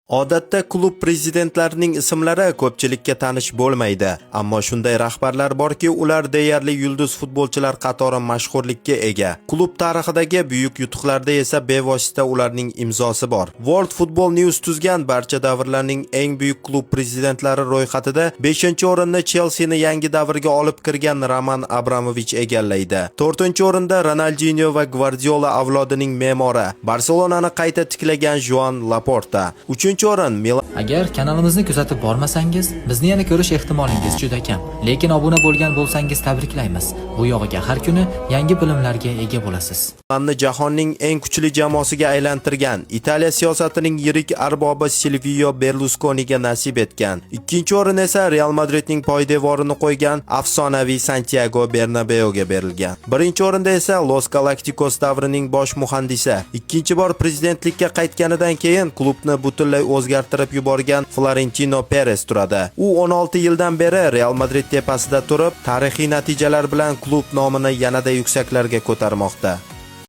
Odatda klub prezidentlarining ismlari ko'pchilikka tanish bo'lmaydi, ammo shunday rahbarlar borki, ular deyarli yulduz futbolchilar qatori mashhurlikka ega. Klub tarixidagi buyuk yutuqlarda esa bevosita ularning imzosi bor. World Football News tuzgan barcha davrlarning eng buyuk klub prezidentlari ro'yxatida 5-o'rinni Chelsea ni yangi davrga olib kirgan Roman Abramovich egallaydi. 4-o'rinda Ronaldinho va Guardiola avlodining me'mori, Barselonani qayta tiklagan Joan Laporta. 3-o'rin Milan. Agar kanalimizni kuzatib bormasangiz, bizni yana ko'rish ehtimolingiz juda kam. Lekin obuna bo'lgan bo'lsangiz tabriklaymiz. Bu yog'iga har kuni yangi bilimlarga ega bo'lasiz. Milanni jahonning eng kuchli jamoasiga aylantirgan, Italiya siyosatining yirik arbobi Silvio Berlusconiga nasib etgan. 2-o'rin esa Real Madridning poydevorini qo'ygan afsonaviy Santiago Bernabeuga berilgan. 1-o'rinda esa Los Galacticos davrining bosh muhandisi, ikkinchi bor prezidentlikka qaytganidan keyin klubni butunlay o'zgartirib yuborgan Florentino Perez turadi. U 16 yildan beri Real Madrid tepasida turib, tarixiy natijalar bilan klub nomini yanada yuksaklarga ko'tarmoqda.